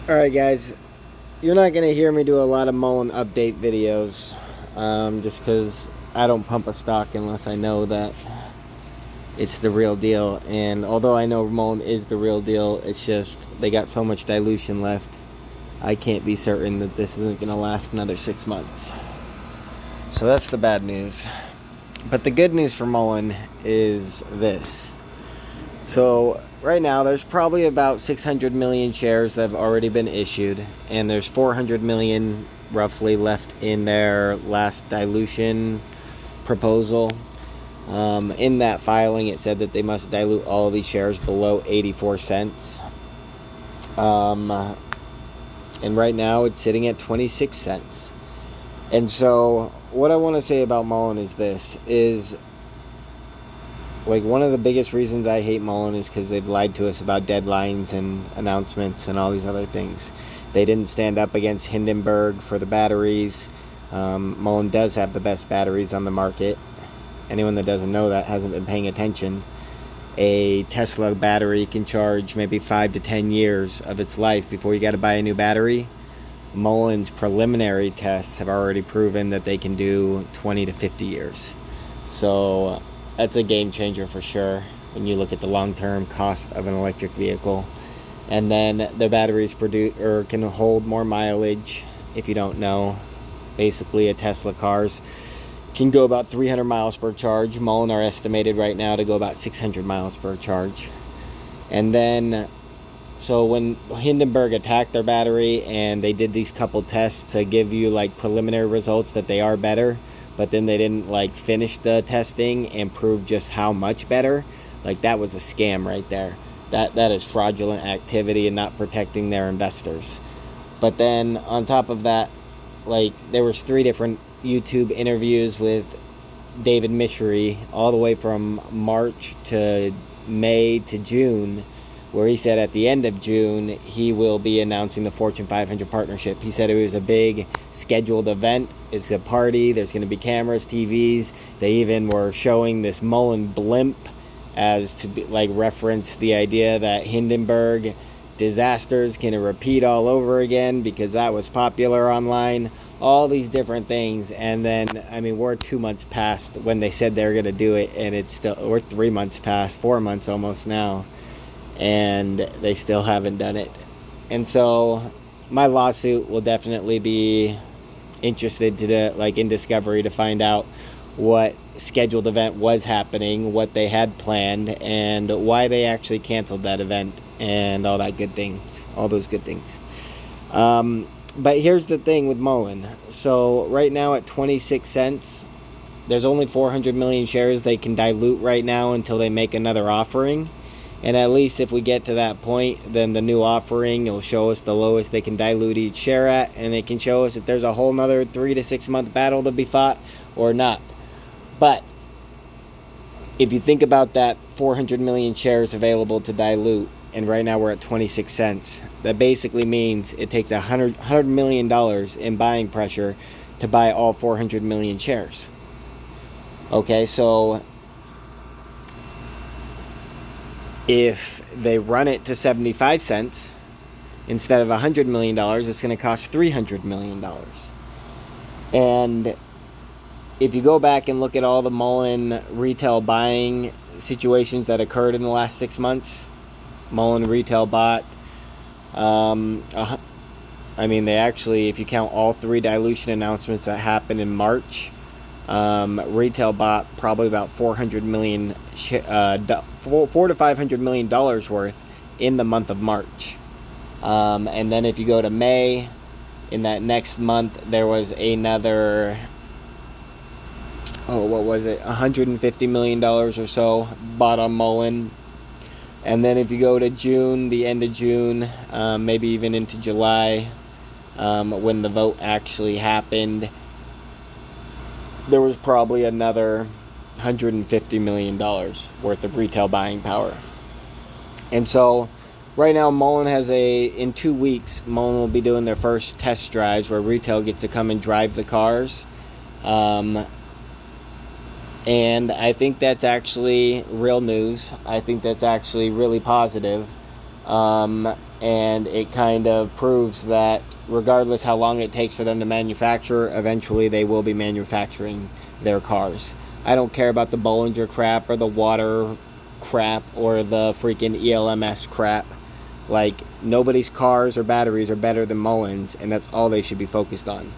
Alright guys, you're not going to hear me do a lot of MULN update videos, just because I don't pump a stock unless I know that it's the real deal. And although I know MULN is the real deal, it's just they got so much dilution left, I can't be certain that this isn't going to last another 6 months. So that's the bad news. But the good news for MULN is this. So right now there's probably about 600 million shares that have already been issued, and there's 400 million roughly left in their last dilution proposal. In that filing it said that they must dilute all of these shares below 84 cents. And right now it's sitting at 26 cents. And so what I want to say about MULN is this, is like one of the biggest reasons I hate MULN is because they've lied to us about deadlines and announcements and all these other things. They didn't stand up against Hindenburg for the batteries. MULN does have the best batteries on the market. Anyone that doesn't know that hasn't been paying attention. A Tesla battery can charge maybe 5 to 10 years of its life before you got to buy a new battery. MULN's preliminary tests have already proven that they can do 20 to 50 years. So that's a game changer for sure when you look at the long-term cost of an electric vehicle. And then the batteries can hold more mileage. If you don't know, basically a Tesla cars can go about 300 miles per charge. MULN are estimated right now to go about 600 miles per charge. And then so when Hindenburg attacked their battery and they did these couple tests to give you like preliminary results that they are better, but then they didn't like finish the testing and prove just how much better, like that was a scam right there. That is fraudulent activity and not protecting their investors. But then on top of that, like there was 3 different YouTube interviews with David Michery all the way from March to May to June, where he said at the end of June he will be announcing the Fortune 500 partnership. He said it was a big scheduled event. It's a party. There's going to be cameras, TVs. They even were showing this MULN blimp as to be, like reference the idea that Hindenburg disasters can repeat all over again because that was popular online. All these different things. And then, I mean, we're 2 months past when they said they were going to do it, and it's still, we're 3 months past, 4 months almost now, and they still haven't done it. And so my lawsuit will definitely be interested in discovery to find out what scheduled event was happening, what they had planned, and why they actually canceled that event, and all that good things, all those good things. But here's the thing with MULN. So right now at 26 cents, there's only 400 million shares they can dilute right now until they make another offering. And at least if we get to that point, then the new offering will show us the lowest they can dilute each share at, and it can show us if there's a whole nother 3 to 6 month battle to be fought or not. But if you think about that 400 million shares available to dilute, and right now we're at 26 cents, that basically means it takes $100 million in buying pressure to buy all 400 million shares. Okay, so if they run it to 75 cents instead of $100 million, it's going to cost $300 million. And if you go back and look at all the MULN retail buying situations that occurred in the last 6 months, MULN retail bought, I mean, they actually, if you count all 3 dilution announcements that happened in March, retail bought probably about $400 million, $400 to $500 million worth in the month of March. And then if you go to May, in that next month, there was another, $150 million or so bought on MULN. And then if you go to June, the end of June, maybe even into July, when the vote actually happened, there was probably another $150 million worth of retail buying power. And so right now MULN has in 2 weeks, MULN will be doing their first test drives where retail gets to come and drive the cars. And I think that's actually real news. I think that's actually really positive. and it kind of proves that regardless how long it takes for them to manufacture, eventually they will be manufacturing their cars. I don't care about the Bollinger crap or the water crap or the freaking ELMS crap. Like, nobody's cars or batteries are better than MULN's, and that's all they should be focused on.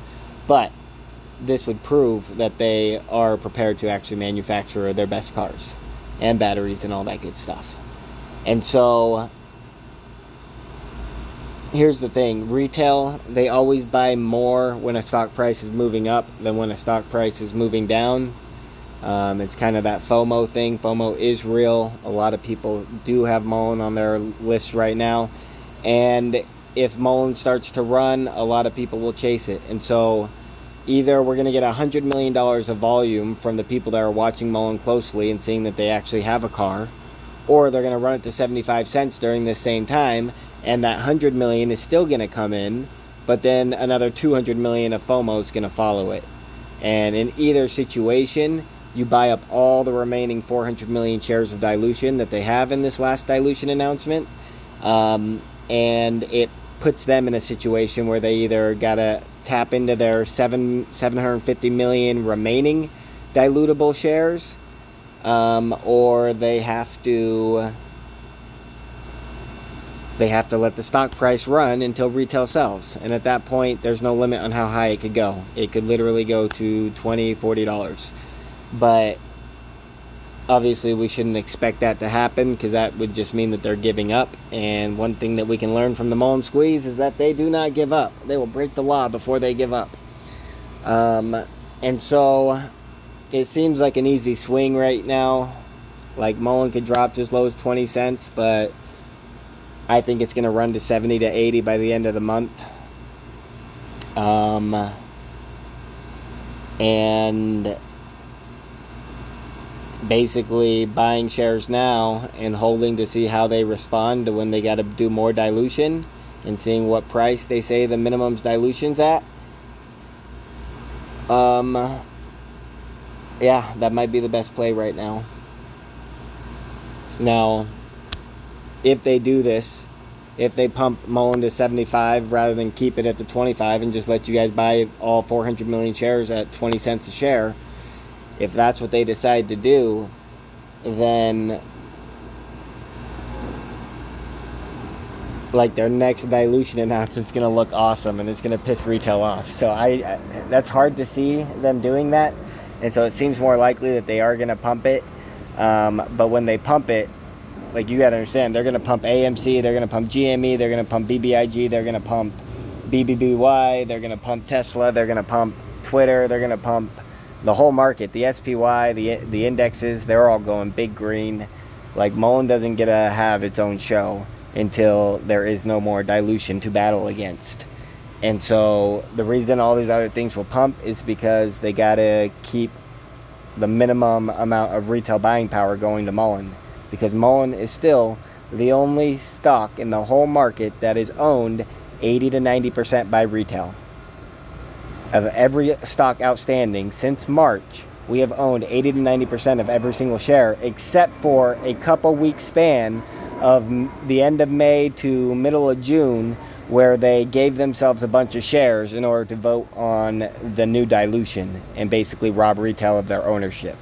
But this would prove that they are prepared to actually manufacture their best cars and batteries and all that good stuff. And so here's the thing. Retail, they always buy more when a stock price is moving up than when a stock price is moving down. It's kind of that FOMO thing. FOMO is real. A lot of people do have MULN on their list right now. And if MULN starts to run, a lot of people will chase it. And so either we're going to get $100 million of volume from the people that are watching MULN closely and seeing that they actually have a car, or they're going to run it to 75 cents during this same time, and that 100 million is still going to come in, but then another 200 million of FOMO is going to follow it. And in either situation, you buy up all the remaining 400 million shares of dilution that they have in this last dilution announcement, and it puts them in a situation where they either got to tap into their 750 million remaining dilutable shares, or they have to let the stock price run until retail sells. And at that point, there's no limit on how high it could go. It could literally go to $20, $40. But obviously we shouldn't expect that to happen, because that would just mean that they're giving up. And one thing that we can learn from the MULN squeeze is that they do not give up. They will break the law before they give up. And so it seems like an easy swing right now. Like, MULN could drop to as low as 20 cents, but I think it's going to run to 70 to 80 by the end of the month. And basically buying shares now and holding to see how they respond to when they got to do more dilution, and seeing what price they say the minimum's dilution's at. Yeah, that might be the best play right now. Now, if they do this, if they pump MULN to 75 rather than keep it at the 25 and just let you guys buy all 400 million shares at 20 cents a share, if that's what they decide to do, then like their next dilution announcement's going to look awesome, and it's going to piss retail off. So I that's hard to see them doing that, and so it seems more likely that they are going to pump it. But when they pump it, like, you got to understand, they're going to pump AMC, they're going to pump GME, they're going to pump BBIG, they're going to pump BBBY, they're going to pump Tesla, they're going to pump Twitter, they're going to pump the whole market, the SPY, the indexes. They're all going big green. Like, MULN doesn't get to have its own show until there is no more dilution to battle against. And so the reason all these other things will pump is because they got to keep the minimum amount of retail buying power going to MULN. Because MULN is still the only stock in the whole market that is owned 80 to 90% by retail. Of every stock outstanding since March, we have owned 80 to 90% of every single share, except for a couple week span of the end of May to middle of June, where they gave themselves a bunch of shares in order to vote on the new dilution and basically rob retail of their ownership.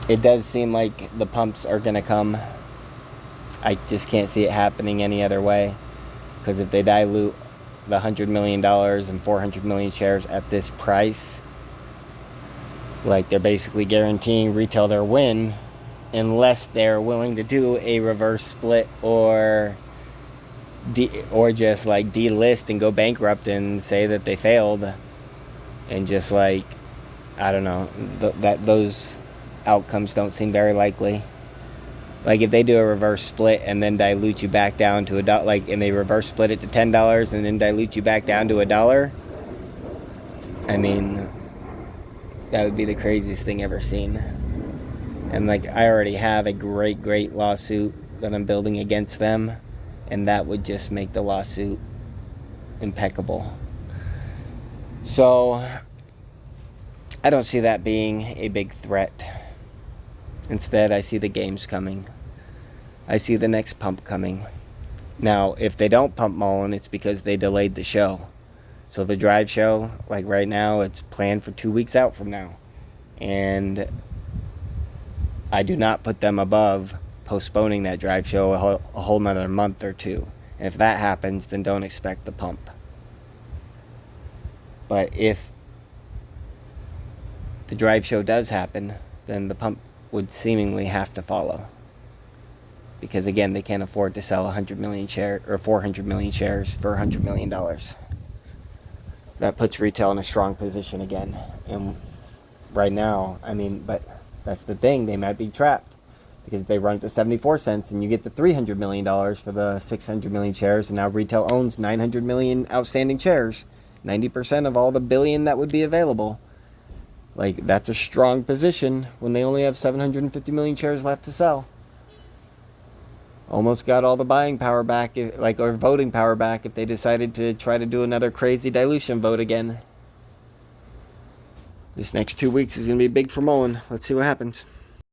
It does seem like the pumps are going to come. I just can't see it happening any other way. Because if they dilute the $100 million and 400 million shares at this price, like, they're basically guaranteeing retail their win, unless they're willing to do a reverse split or just like delist and go bankrupt and say that they failed, and just, like, I don't know, those outcomes don't seem very likely. Like, if they do a reverse split and then dilute you back down to $1, like, and they reverse split it to $10 and then dilute you back down to $1, I mean, that would be the craziest thing ever seen. And, like, I already have a great lawsuit that I'm building against them, and that would just make the lawsuit impeccable. So I don't see that being a big threat. Instead, I see the games coming. I see the next pump coming. Now, if they don't pump MULN, it's because they delayed the show. So the drive show, like right now, it's planned for 2 weeks out from now. And I do not put them above postponing that drive show a whole nother month or two. And if that happens, then don't expect the pump. But if the drive show does happen, then the pump would seemingly have to follow. Because again, they can't afford to sell 100 million shares or 400 million shares for $100 million. That puts retail in a strong position again. And right now, I mean, but that's the thing, they might be trapped. Because they run it to 74 cents and you get the $300 million for the 600 million shares, and now retail owns 900 million outstanding shares. 90% of all the billion that would be available. Like, that's a strong position when they only have 750 million shares left to sell. Almost got all the buying power back, or voting power back, if they decided to try to do another crazy dilution vote again. This next 2 weeks is going to be big for MULN. Let's see what happens.